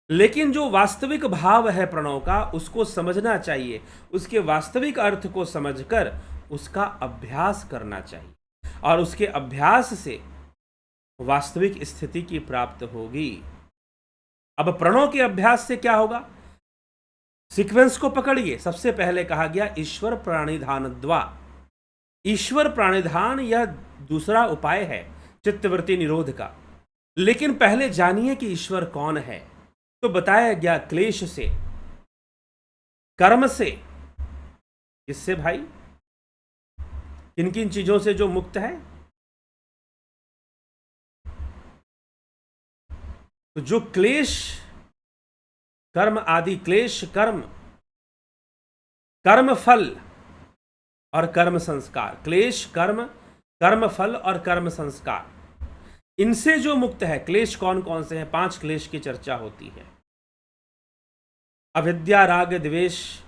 लेकिन जो वास्तविक भाव है प्रणव का उसको समझना चाहिए। उसके वास्तविक अर्थ को समझकर उसका अभ्यास करना चाहिए, और उसके अभ्यास से वास्तविक स्थिति की प्राप्त होगी। अब प्रणव के अभ्यास से क्या होगा? सीक्वेंस को पकड़िए। सबसे पहले कहा गया ईश्वर प्राणिधान द्वा। ईश्वर प्राणिधान यह दूसरा उपाय है चित्तवृत्ति निरोध का। लेकिन पहले जानिए कि ईश्वर कौन है। तो बताया गया क्लेश से, कर्म से। किससे भाई? किन किन चीजों से जो मुक्त है? तो जो क्लेश, कर्म आदि क्लेश, कर्म फल और कर्म संस्कार, क्लेश कर्म, कर्म फल और कर्म संस्कार, इनसे जो मुक्त है। क्लेश कौन कौन से हैं? 5 क्लेश की चर्चा होती है। अविद्या, राग, द्वेष,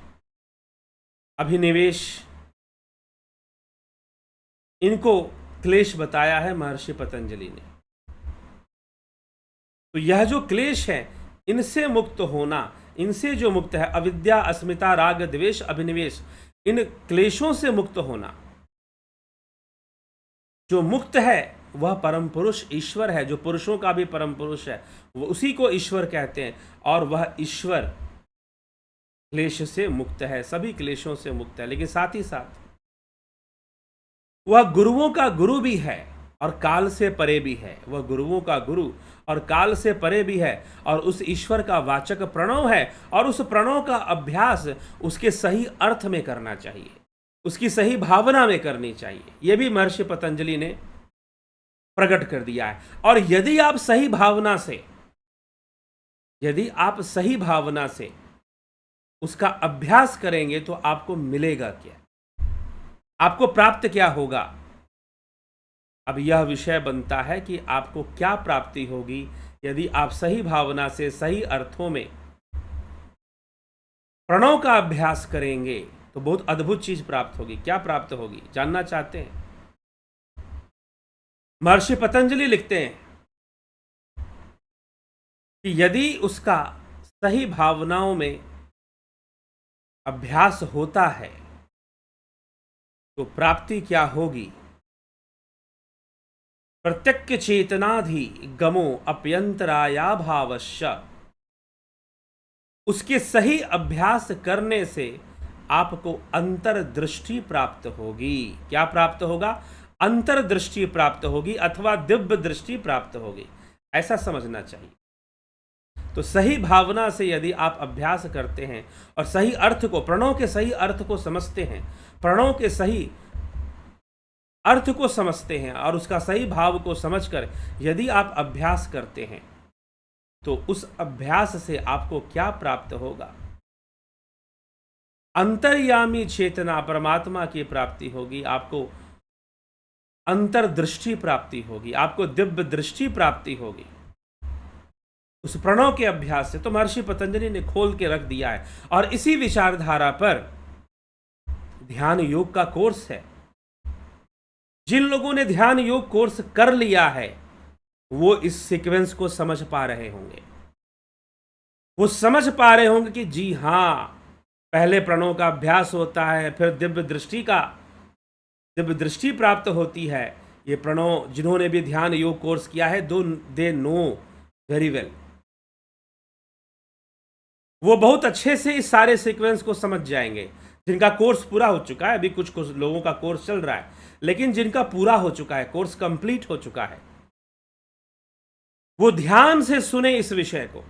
अभिनिवेश, इनको क्लेश बताया है महर्षि पतंजलि ने। तो यह जो क्लेश है, इनसे मुक्त होना, इनसे जो मुक्त है, अविद्या, अस्मिता, राग, द्वेष, अभिनिवेश, इन क्लेशों से मुक्त होना। जो मुक्त है वह परम पुरुष ईश्वर है, जो पुरुषों का भी परम पुरुष है, वो उसी को ईश्वर कहते हैं। और वह ईश्वर क्लेश से मुक्त है, सभी क्लेशों से मुक्त है। लेकिन साथ ही साथ वह गुरुओं का गुरु भी है, और काल से परे भी है, वह गुरुओं का गुरु और काल से परे भी है, और उस ईश्वर का वाचक प्रणव है, और उस प्रणव का अभ्यास उसके सही अर्थ में करना चाहिए, उसकी सही भावना में करनी चाहिए। यह भी महर्षि पतंजलि ने प्रकट कर दिया है। और यदि आप सही भावना से उसका अभ्यास करेंगे तो आपको मिलेगा क्या, आपको प्राप्त क्या होगा। अब यह विषय बनता है कि आपको क्या प्राप्ति होगी यदि आप सही भावना से सही अर्थों में प्रणव का अभ्यास करेंगे, तो बहुत अद्भुत चीज प्राप्त होगी। क्या प्राप्त होगी जानना चाहते हैं? महर्षि पतंजलि लिखते हैं कि यदि उसका सही भावनाओं में अभ्यास होता है तो प्राप्ति क्या होगी। प्रत्यक्ष चेतनाधि गमो अप्यंतराया भावश्य, उसके सही अभ्यास करने से आपको अंतर्दृष्टि प्राप्त होगी। क्या प्राप्त होगा? अंतर्दृष्टि प्राप्त होगी अथवा दिव्य दृष्टि प्राप्त होगी, ऐसा समझना चाहिए। तो सही भावना से यदि आप अभ्यास करते हैं और सही अर्थ को, प्रणव के सही अर्थ को समझते हैं, प्रणव के सही अर्थ को समझते हैं और उसका सही भाव को समझकर यदि आप अभ्यास करते हैं तो उस अभ्यास से आपको क्या प्राप्त होगा? अंतर्यामी चेतना परमात्मा की प्राप्ति होगी, आपको अंतर्दृष्टि प्राप्ति होगी, आपको दिव्य दृष्टि प्राप्ति होगी उस प्रणव के अभ्यास से। तो महर्षि पतंजलि ने खोल के रख दिया है। और इसी विचारधारा पर ध्यान योग का कोर्स है। जिन लोगों ने ध्यान योग कोर्स कर लिया है वो इस सीक्वेंस को समझ पा रहे होंगे। वो समझ पा रहे होंगे कि जी हां, पहले प्रणव का अभ्यास होता है, फिर दिव्य दृष्टि प्राप्त होती है। ये प्रणव जिन्होंने भी ध्यान योग कोर्स किया है दे नो वेरी वेल, वो बहुत अच्छे से इस सारे सीक्वेंस को समझ जाएंगे। जिनका कोर्स पूरा हो चुका है, अभी कुछ लोगों का कोर्स चल रहा है, लेकिन जिनका पूरा हो चुका है, कोर्स कंप्लीट हो चुका है, वो ध्यान से सुने इस विषय को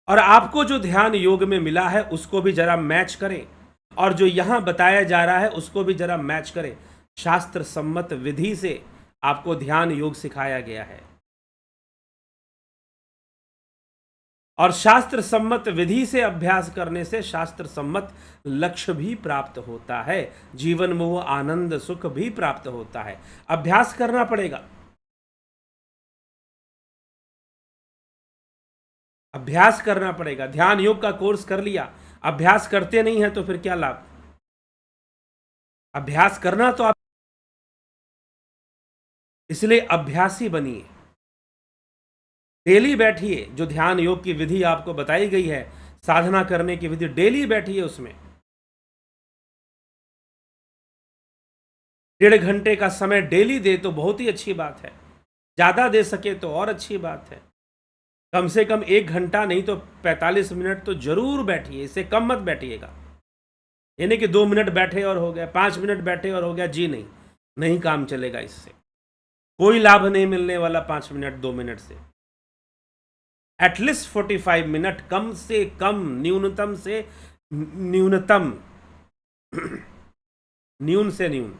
और आपको जो ध्यान योग में मिला है उसको भी जरा मैच करें और जो यहां बताया जा रहा है उसको भी जरा मैच करें। शास्त्र सम्मत विधि से आपको ध्यान योग सिखाया गया है और शास्त्र सम्मत विधि से अभ्यास करने से शास्त्र सम्मत लक्ष्य भी प्राप्त होता है, जीवन में वो आनंद सुख भी प्राप्त होता है। अभ्यास करना पड़ेगा, अभ्यास करना पड़ेगा। ध्यान योग का कोर्स कर लिया, अभ्यास करते नहीं है तो फिर क्या लाभ? अभ्यास करना तो आप, इसलिए अभ्यासी बनिए, डेली बैठिए। जो ध्यान योग की विधि आपको बताई गई है, साधना करने की विधि, डेली बैठिए उसमें। 1.5 घंटे का समय डेली दे तो बहुत ही अच्छी बात है, ज्यादा दे सके तो और अच्छी बात है। कम से कम 1 घंटा नहीं तो 45 मिनट तो जरूर बैठिए, इससे कम मत बैठिएगा। ये नहीं कि 2 मिनट बैठे और हो गया, 5 मिनट बैठे और हो गया, जी नहीं काम चलेगा। इससे कोई लाभ नहीं मिलने वाला 5 मिनट 2 मिनट से। एटलीस्ट 45 मिनट, कम से कम, न्यूनतम से न्यूनतम, न्यून से न्यून,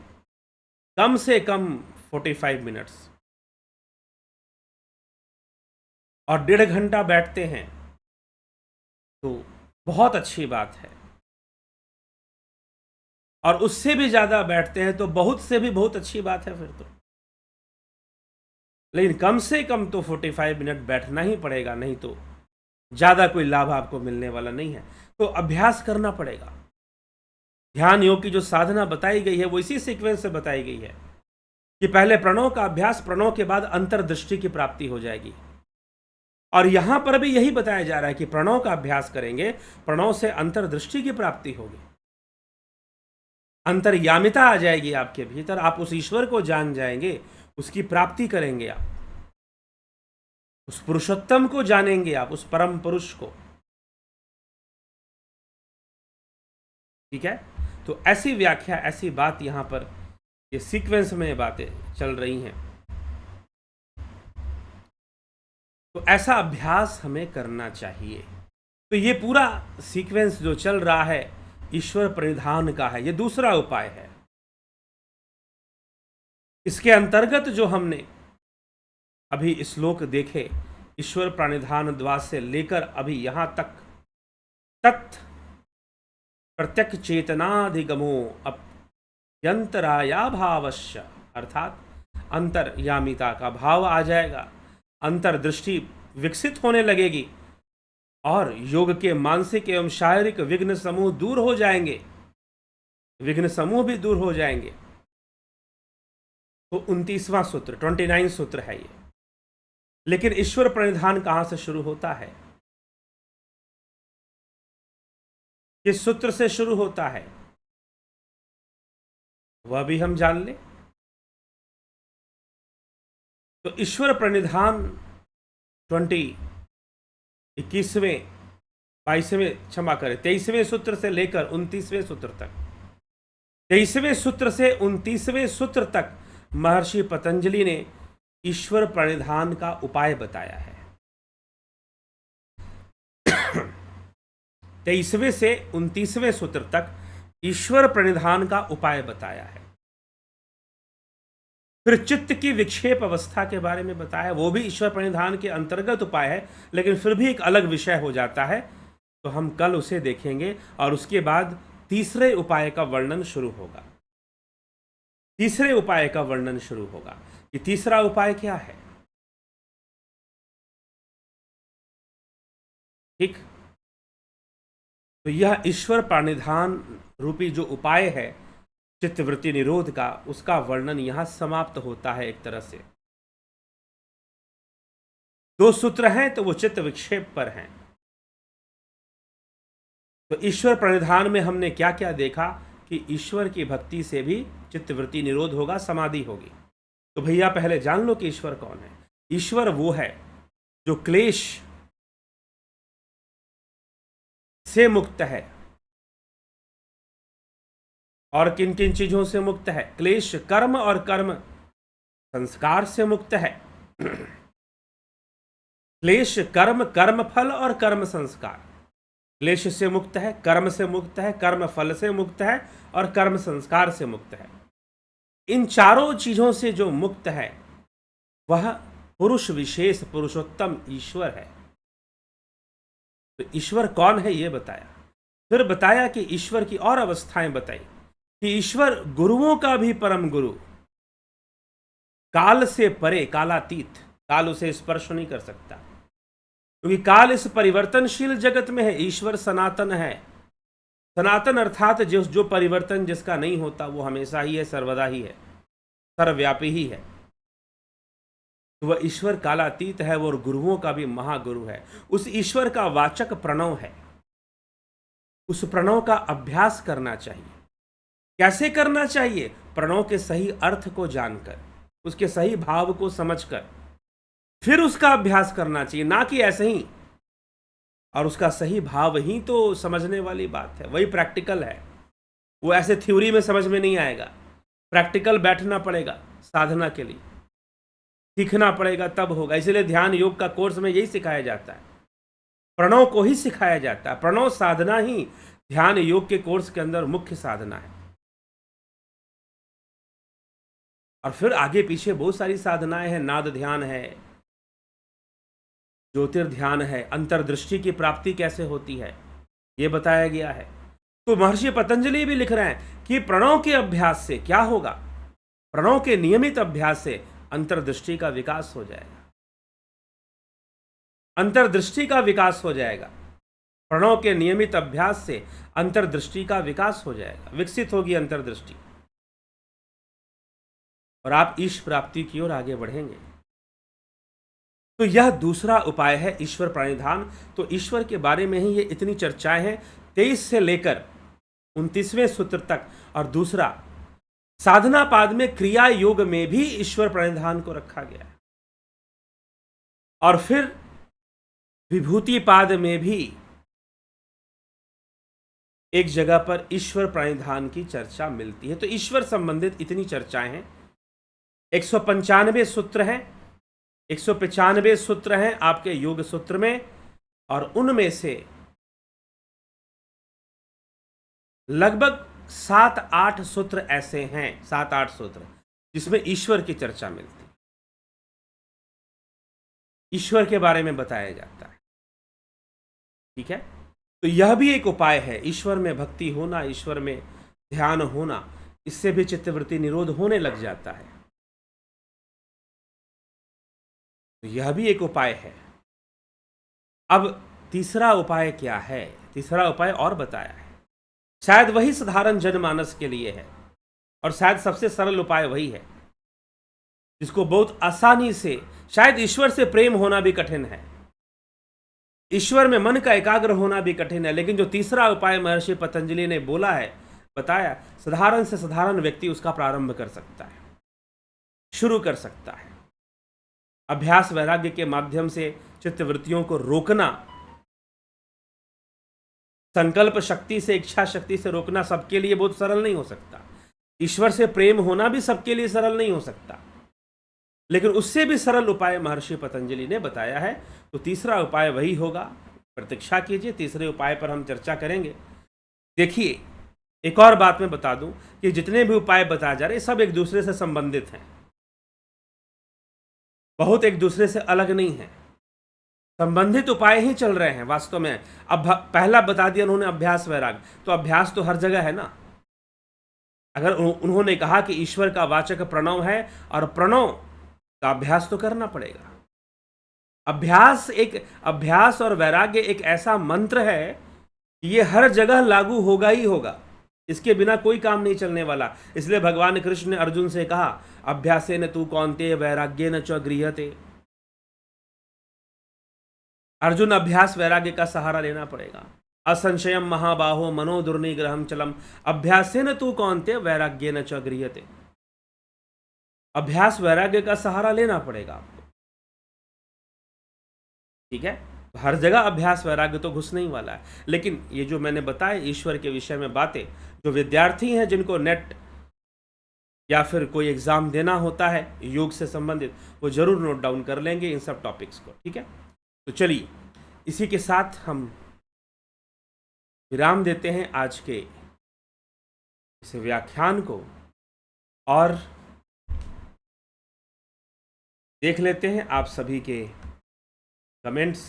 कम से कम 45 मिनट्स। और 1.5 घंटा बैठते हैं तो बहुत अच्छी बात है, और उससे भी ज्यादा बैठते हैं तो बहुत से भी बहुत अच्छी बात है फिर तो। लेकिन कम से कम तो 45 मिनट बैठना ही पड़ेगा, नहीं तो ज्यादा कोई लाभ आपको मिलने वाला नहीं है। तो अभ्यास करना पड़ेगा। ध्यान योग की जो साधना बताई गई है वो इसी सीक्वेंस से बताई गई है कि पहले प्रणव का अभ्यास, प्रणव के बाद अंतर्दृष्टि की प्राप्ति हो जाएगी। और यहां पर भी यही बताया जा रहा है कि प्रणव का अभ्यास करेंगे, प्रणव से अंतर्दृष्टि की प्राप्ति होगी, अंतर्यामिता आ जाएगी आपके भीतर, आप उस ईश्वर को जान जाएंगे, उसकी प्राप्ति करेंगे, आप उस पुरुषोत्तम को जानेंगे, आप उस परम पुरुष को। ठीक है, तो ऐसी व्याख्या, ऐसी बात यहां पर ये सीक्वेंस में ये बातें चल रही हैं। तो ऐसा अभ्यास हमें करना चाहिए। तो ये पूरा सीक्वेंस जो चल रहा है ईश्वर प्रणिधान का है, ये दूसरा उपाय है। इसके अंतर्गत जो हमने अभी श्लोक देखे, ईश्वर प्रणिधान द्वार से लेकर अभी यहां तक तत् प्रत्यक्ष चेतनाधिगमो अप्यंतराया भावश्य, अर्थात अंतर्यामिता का भाव आ जाएगा, अंतर्दृष्टि विकसित होने लगेगी और योग के मानसिक एवं शारीरिक विघ्न समूह दूर हो जाएंगे, विघ्न समूह भी दूर हो जाएंगे। तो 29वां सूत्र 29 सूत्र है ये। लेकिन ईश्वर प्रणिधान कहां से शुरू होता है, किस सूत्र से शुरू होता है, वह भी हम जान लें। तो ईश्वर प्रणिधान 21वें 22वें क्षमा करें 23वें सूत्र से लेकर 29वें सूत्र तक, 23वें सूत्र से 29वें सूत्र तक महर्षि पतंजलि ने ईश्वर प्रणिधान का उपाय बताया है। 23वें से 29वें सूत्र तक ईश्वर प्रणिधान का उपाय बताया है। फिर चित्त की विक्षेप अवस्था के बारे में बताया, वो भी ईश्वर प्रणिधान के अंतर्गत उपाय है, लेकिन फिर भी एक अलग विषय हो जाता है, तो हम कल उसे देखेंगे। और उसके बाद तीसरे उपाय का वर्णन शुरू होगा। तीसरे उपाय का वर्णन शुरू होगा कि तीसरा उपाय क्या है। ठीक, तो यह ईश्वर प्रणिधान रूपी जो उपाय है चित्तवृत्ति निरोध का, उसका वर्णन यहां समाप्त होता है। एक तरह से 2 सूत्र हैं तो वो चित्त विक्षेप पर हैं। तो ईश्वर प्रणिधान में हमने क्या क्या देखा कि ईश्वर की भक्ति से भी चित्तवृत्ति निरोध होगा, समाधि होगी। तो भैया पहले जान लो कि ईश्वर कौन है। ईश्वर वो है जो क्लेश से मुक्त है। और किन किन चीजों से मुक्त है? क्लेश कर्म और कर्म संस्कार से मुक्त है। क्लेश कर्म, कर्म फल और कर्म संस्कार। क्लेश से मुक्त है, कर्म से मुक्त है, कर्म फल से मुक्त है और कर्म संस्कार से मुक्त है। इन चारों चीजों से जो मुक्त है वह पुरुष विशेष पुरुषोत्तम ईश्वर है। तो ईश्वर कौन है ये बताया। फिर बताया कि ईश्वर की और अवस्थाएं बताई कि ईश्वर गुरुओं का भी परम गुरु, काल से परे, कालातीत, काल उसे स्पर्श नहीं कर सकता क्योंकि काल इस परिवर्तनशील जगत में है। ईश्वर सनातन है। सनातन अर्थात जो परिवर्तन जिसका नहीं होता वो हमेशा ही है, सर्वदा ही है, सर्वव्यापी ही है। तो वह ईश्वर कालातीत है, वो गुरुओं का भी महागुरु है। उस ईश्वर का वाचक प्रणव है। उस प्रणव का अभ्यास करना चाहिए। कैसे करना चाहिए? प्रणव के सही अर्थ को जानकर, उसके सही भाव को समझकर फिर उसका अभ्यास करना चाहिए, ना कि ऐसे ही। और उसका सही भाव ही तो समझने वाली बात है, वही प्रैक्टिकल है। वो ऐसे थ्योरी में समझ में नहीं आएगा, प्रैक्टिकल बैठना पड़ेगा साधना के लिए, सीखना पड़ेगा तब होगा। इसलिए ध्यान योग का कोर्स में यही सिखाया जाता है, प्रणव को ही सिखाया जाता है। प्रणव साधना ही ध्यान योग के कोर्स के अंदर मुख्य साधना है। और फिर आगे पीछे बहुत सारी साधनाएं हैं, नाद ध्यान है, ज्योतिर्ध्यान है, अंतर्दृष्टि की प्राप्ति कैसे होती है ये बताया गया है। तो महर्षि पतंजलि भी लिख रहे हैं कि प्रणव के अभ्यास से क्या होगा, प्रणव के नियमित अभ्यास से अंतर्दृष्टि का विकास हो जाएगा। अंतर्दृष्टि का विकास हो जाएगा। प्रणव के नियमित अभ्यास से अंतर्दृष्टि का विकास हो जाएगा, विकसित होगी अंतर्दृष्टि, और आप ईश प्राप्ति की ओर आगे बढ़ेंगे। तो यह दूसरा उपाय है ईश्वर प्रणिधान। तो ईश्वर के बारे में ही ये इतनी चर्चाएं हैं 23 से लेकर 29वें सूत्र तक। और दूसरा साधना पाद में क्रिया योग में भी ईश्वर प्रणिधान को रखा गया है। और फिर विभूति पाद में भी एक जगह पर ईश्वर प्रणिधान की चर्चा मिलती है। तो ईश्वर संबंधित इतनी चर्चाएं हैं। 195 सूत्र हैं, 195 सूत्र हैं आपके योग सूत्र में, और उनमें से लगभग 7-8 सूत्र ऐसे हैं, 7-8 सूत्र जिसमें ईश्वर की चर्चा मिलती है, ईश्वर के बारे में बताया जाता है। ठीक है, तो यह भी एक उपाय है, ईश्वर में भक्ति होना, ईश्वर में ध्यान होना, इससे भी चित्तवृत्ति निरोध होने लग जाता है। तो यह भी एक उपाय है। अब तीसरा उपाय क्या है? तीसरा उपाय और बताया है, शायद वही साधारण जनमानस के लिए है, और शायद सबसे सरल उपाय वही है जिसको बहुत आसानी से, शायद ईश्वर से प्रेम होना भी कठिन है, ईश्वर में मन का एकाग्र होना भी कठिन है, लेकिन जो तीसरा उपाय महर्षि पतंजलि ने बोला है, बताया, साधारण से साधारण व्यक्ति उसका प्रारंभ कर सकता है, शुरू कर सकता है। अभ्यास वैराग्य के माध्यम से चित्तवृत्तियों को रोकना, संकल्प शक्ति से, इच्छा शक्ति से रोकना सबके लिए बहुत सरल नहीं हो सकता। ईश्वर से प्रेम होना भी सबके लिए सरल नहीं हो सकता, लेकिन उससे भी सरल उपाय महर्षि पतंजलि ने बताया है। तो तीसरा उपाय वही होगा। प्रतीक्षा कीजिए, तीसरे उपाय पर हम चर्चा करेंगे। देखिए, एक और बात मैं बता दूं कि जितने भी उपाय बताए जा रहे हैं सब एक दूसरे से संबंधित हैं, बहुत एक दूसरे से अलग नहीं है, संबंधित उपाय ही चल रहे हैं वास्तव में। अब पहला बता दिया उन्होंने अभ्यास वैराग, तो अभ्यास तो हर जगह है ना। अगर उन्होंने कहा कि ईश्वर का वाचक प्रणव है, और प्रणव का अभ्यास तो करना पड़ेगा। अभ्यास और वैराग्य एक ऐसा मंत्र है कि ये हर जगह लागू होगा ही होगा, इसके बिना कोई काम नहीं चलने वाला। इसलिए भगवान कृष्ण ने अर्जुन से कहा, अभ्यासेन तु कौन्तेय वैराग्येन च गृह्यते। अर्जुन, अभ्यास वैराग्य का सहारा लेना पड़ेगा। असंशयम महाबाहो मनो दुर्निग्रहम चलम अभ्यासेन तु कौन्तेय वैराग्येन च गृह्यते। अभ्यास वैराग्य का सहारा लेना पड़ेगा आपको। ठीक है, तो हर जगह अभ्यास वैराग्य तो घुसने ही वाला है। लेकिन ये जो मैंने बताया ईश्वर के विषय में बातें, जो विद्यार्थी हैं जिनको नेट या फिर कोई एग्जाम देना होता है योग से संबंधित, वो जरूर नोट डाउन कर लेंगे इन सब टॉपिक्स को। ठीक है, तो चलिए इसी के साथ हम विराम देते हैं आज के इस व्याख्यान को, और देख लेते हैं आप सभी के कमेंट्स।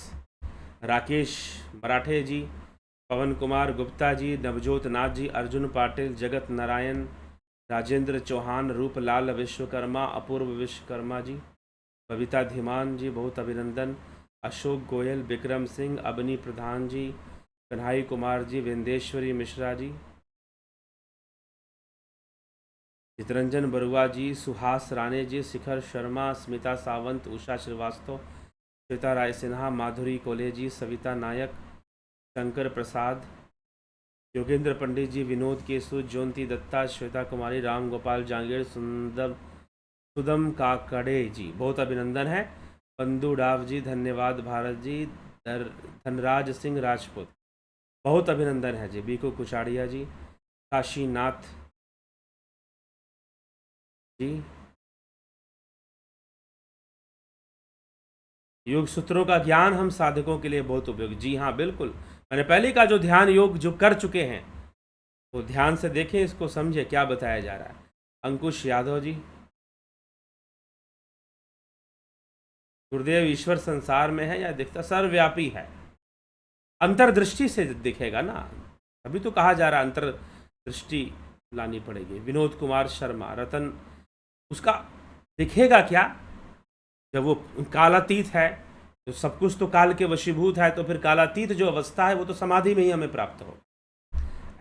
राकेश मराठे जी, पवन कुमार गुप्ता जी, नवजोत नाथ जी, अर्जुन पाटिल, जगत नारायण, राजेंद्र चौहान, रूपलाल विश्वकर्मा, अपूर्व विश्वकर्मा जी, बबीता धीमान जी, बहुत अभिनंदन, अशोक गोयल, विक्रम सिंह, अबनी प्रधान जी, कन्हाई कुमार जी, विंदेश्वरी मिश्रा जी, चितरंजन बरुआ जी, सुहास राणे जी, शिखर शर्मा, स्मिता सावंत, उषा श्रीवास्तव, श्वेता राय सिन्हा, माधुरी कोले जी, सविता नायक, शंकर प्रसाद, योगेंद्र पंडित जी, विनोद केसु, ज्योति दत्ता, श्वेता कुमारी, राम गोपाल जांगीर, सुदम काकड़े जी, बहुत अभिनंदन है, बंधु डाव जी, धन्यवाद भारत जी, धनराज सिंह राजपूत, बहुत अभिनंदन है जी, बीको कुचाड़िया जी, काशीनाथ जी, योग सूत्रों का ज्ञान हम साधकों के लिए बहुत उपयोगी। जी हाँ, बिल्कुल, मैंने पहले का जो ध्यान योग जो कर चुके हैं वो ध्यान से देखें, इसको समझे क्या बताया जा रहा है। अंकुश यादव जी, गुरुदेव ईश्वर संसार में है या दिखता? सर्वव्यापी है, अंतर्दृष्टि से दिखेगा ना, अभी तो कहा जा रहा है अंतर्दृष्टि लानी पड़ेगी। विनोद कुमार शर्मा, रतन, उसका दिखेगा क्या जब वो कालातीत है, तो सब कुछ तो काल के वशीभूत है, तो फिर कालातीत जो अवस्था है वो तो समाधि में ही हमें प्राप्त हो,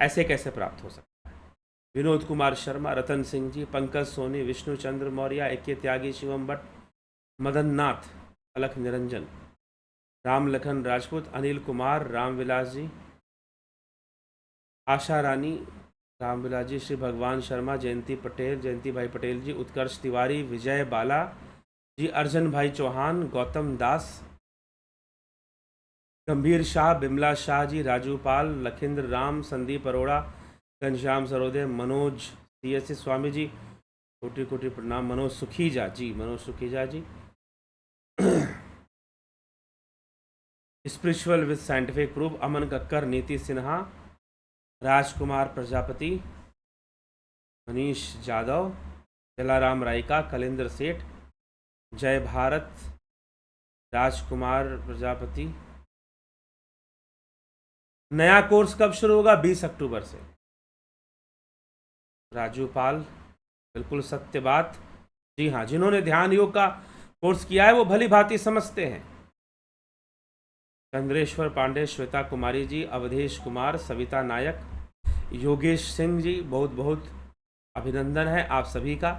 ऐसे कैसे प्राप्त हो सकता है। विनोद कुमार शर्मा, रतन सिंह जी, पंकज सोनी, विष्णु चंद्र मौर्य, एके त्यागी, शिवम भट्ट, मदन नाथ, अलख निरंजन, राम लखन राजपूत, अनिल कुमार, रामविलास जी, आशा रानी, रामविलास जी, श्री भगवान शर्मा, जयंती पटेल, जयंती भाई पटेल जी, उत्कर्ष तिवारी, विजय बाला जी, अर्जन भाई चौहान, गौतम दास, गंभीर शाह, बिमला शाह जी, राजू पाल, लखिंद्र राम, संदीप अरोड़ा, घनश्याम सरोदे, मनोज CS स्वामी जी, कोटि कोटि प्रणाम। मनोज सुखीजा जी, मनोज सुखीजा जी। स्पिरिचुअल विद साइंटिफिक प्रूफ, अमन कक्कर, नीति सिन्हा, राजकुमार प्रजापति, मनीष जादव, जलाराम रायका, कलेंद्र सेठ, जय भारत, राजकुमार प्रजापति। नया कोर्स कब शुरू होगा? 20 अक्टूबर से। राजू पाल, बिल्कुल सत्य बात। जी हाँ, जिन्होंने ध्यान योग का कोर्स किया है वो भली भांति समझते हैं। चंद्रेश्वर पांडे, श्वेता कुमारी जी, अवधेश कुमार, सविता नायक, योगेश सिंह जी, बहुत बहुत अभिनंदन है आप सभी का।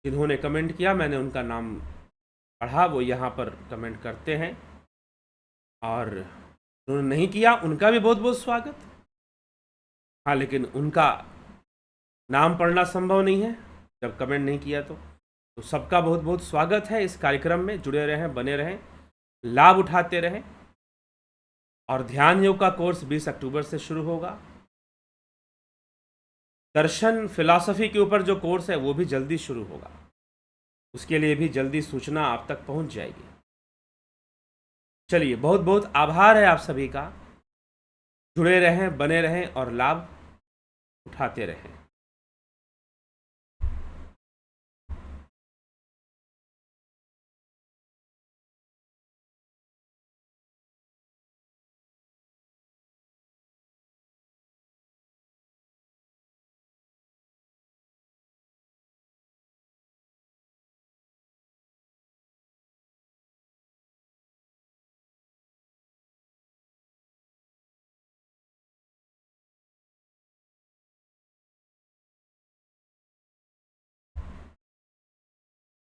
जिन्होंने कमेंट किया मैंने उनका नाम पढ़ा, वो यहाँ पर कमेंट करते हैं, और उन्होंने नहीं किया उनका भी बहुत बहुत स्वागत। हाँ, लेकिन उनका नाम पढ़ना संभव नहीं है जब कमेंट नहीं किया तो सबका बहुत बहुत स्वागत है इस कार्यक्रम में। जुड़े रहें, बने रहें, लाभ उठाते रहें। और ध्यान योग का कोर्स 20 अक्टूबर से शुरू होगा। दर्शन फिलॉसफी के ऊपर जो कोर्स है वो भी जल्दी शुरू होगा, उसके लिए भी जल्दी सूचना आप तक पहुंच जाएगी। चलिए, बहुत बहुत आभार है आप सभी का। जुड़े रहें, बने रहें और लाभ उठाते रहें।